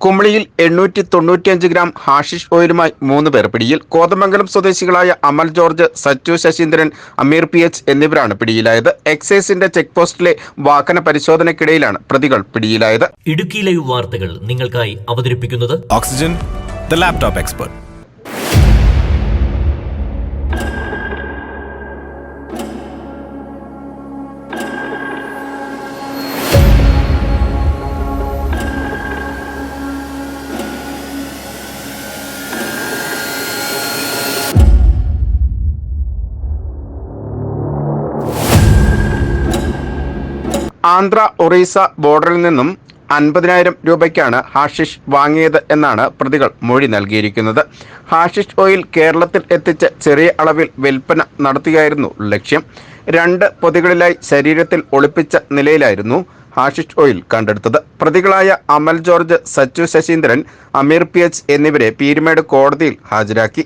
കുമളിയിൽ 895 gram hashish ഓയിലുമായി 3 പേർ പിടിയിൽ. കോതമംഗലം സ്വദേശികളായ അമൽ ജോർജ്, സച്ചു ശശീന്ദ്രൻ, അമീർ PH എന്നിവരാണ് പിടിയിലായത്. എക്സൈസിന്റെ ചെക്ക് പോസ്റ്റിലെ വാഹന പരിശോധനയ്ക്കിടയിലാണ് പ്രതികൾ പിടിയിലായത്. ഇടുക്കി ലൈവ് വാർത്തകൾ നിങ്ങൾക്കായി അവതരിപ്പിക്കുന്നത് oxygen, the laptop expert. Andhra Orissa ബോർഡറിൽ നിന്നും 50,000 രൂപയ്ക്കാണ് ഹാഷിഷ് വാങ്ങിയത് എന്നാണ് പ്രതികൾ മൊഴി നൽകിയിരിക്കുന്നത്. ഹാഷിഷ് ഓയിൽ കേരളത്തിൽ എത്തിച്ച് ചെറിയ അളവിൽ വിൽപ്പന നടത്തുകയായിരുന്നു ലക്ഷ്യം. 2 പൊതികളിലായി ശരീരത്തിൽ ഒളിപ്പിച്ച നിലയിലായിരുന്നു ഹാഷിഷ് ഓയിൽ കണ്ടെടുത്തത്. പ്രതികളായ അമൽ ജോർജ്, സച്ചു ശശീന്ദ്രൻ, അമീർ PH എന്നിവരെ പീരുമേട് കോടതിയിൽ ഹാജരാക്കി.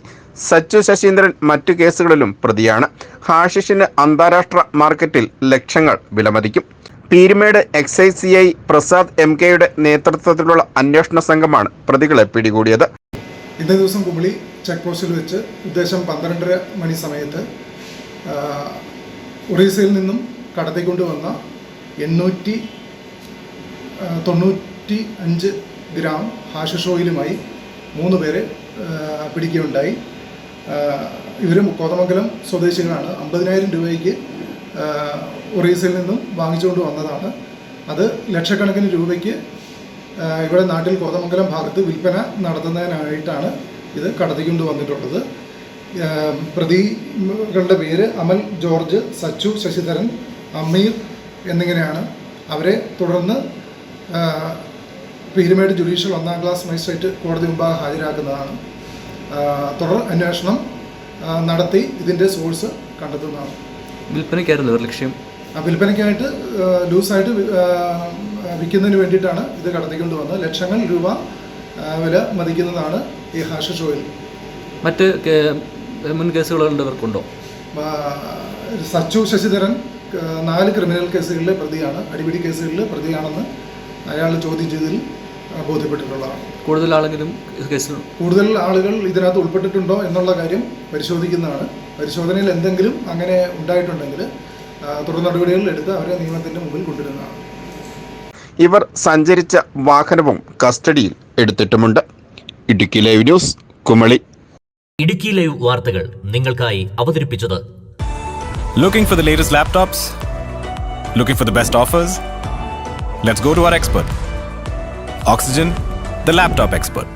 സച്ചു ശശീന്ദ്രൻ മറ്റു കേസുകളിലും പ്രതിയാണ്. ഹാഷിഷിന് അന്താരാഷ്ട്ര മാർക്കറ്റിൽ ലക്ഷങ്ങൾ വിലമതിക്കും. പീരുമേട് എക്സൈസ് CI പ്രസാദ് MKയുടെ നേതൃത്വത്തിലുള്ള അന്വേഷണ സംഘമാണ് പ്രതികളെ പിടികൂടിയത്. ഇന്നേ ദിവസം കുമളി ചെക്ക് പോസ്റ്റിൽ വെച്ച് ഉദ്ദേശം 12:30 മണി സമയത്ത് ഒറീസയിൽ നിന്നും കടത്തിക്കൊണ്ടുവന്ന 895 ഗ്രാം ഹാഷിഷ് ഓയിലുമായി 3 പേരെ പിടിക്കുകയുണ്ടായി. ഇവർ കോതമംഗലം സ്വദേശികളാണ്. 50,000 രൂപയ്ക്ക് ഒറീസയിൽ നിന്നും വാങ്ങിച്ചുകൊണ്ട് വന്നതാണ്. അത് ലക്ഷക്കണക്കിന് രൂപയ്ക്ക് ഇവിടെ നാട്ടിൽ കോതമംഗലം ഭാഗത്ത് വിൽപ്പന നടത്തുന്നതിനായിട്ടാണ് ഇത് കടത്തിക്കൊണ്ട് വന്നിട്ടുള്ളത്. പ്രതികളുടെ പേര് അമൽ ജോർജ്, സച്ചു ശശിധരൻ, അമീർ എന്നിങ്ങനെയാണ്. അവരെ തുടർന്ന് പീരുമേട് ജുഡീഷ്യൽ 1ാം ക്ലാസ് മജിസ്ട്രേറ്റ് കോടതി മുമ്പാകെ ഹാജരാക്കുന്നതാണ്. തുടർ അന്വേഷണം നടത്തി ഇതിൻ്റെ സോഴ്സ് കണ്ടെത്തുന്നതാണ്. വിൽപ്പനയ്ക്കായിരുന്നു ലക്ഷ്യം. വിൽപ്പനയ്ക്കായിട്ട് ലൂസായിട്ട് വിൽക്കുന്നതിന് വേണ്ടിയിട്ടാണ് ഇത് കടത്തിക്കൊണ്ട് വന്നത്. ലക്ഷങ്ങൾ രൂപ വില മതിക്കുന്നതാണ് ഈ ഹാഷിഷ് ഓയിൽ. മറ്റ് മുൻ കേസുകളുണ്ടവർക്കുണ്ടോ? സച്ചു ശശിധരൻ 4 ക്രിമിനൽ കേസുകളിലെ പ്രതിയാണ്. അടിപിടി കേസുകളിൽ പ്രതിയാണെന്ന് അയാൾ ചോദ്യം ചെയ്തതിൽ ബോധ്യപ്പെട്ടിട്ടുള്ളതാണ്. കൂടുതൽ ആളുകൾ ഇതിനകത്ത് ഉൾപ്പെട്ടിട്ടുണ്ടോ എന്നുള്ള കാര്യം പരിശോധിക്കുന്നതാണ്. പരിശോധനയിൽ എന്തെങ്കിലും അങ്ങനെ ഉണ്ടായിട്ടുണ്ടെങ്കിൽ തുടർ നടപടികൾ എടുത്ത് അവരെ നിയമത്തിന്റെ മുമ്പിൽ കൊണ്ടുവരുന്നതാണ്. ഇവർ സഞ്ചരിച്ച വാഹനവും കസ്റ്റഡിയിൽ എടുത്തിട്ടുമുണ്ട്. Idukki live news, Kumily. Idukki live വാർത്തകൾ നിങ്ങൾക്കായി അവതരിപ്പിച്ചത് Looking for the latest laptops? Looking for the best offers? Let's go to our expert. Oxygen, the laptop expert.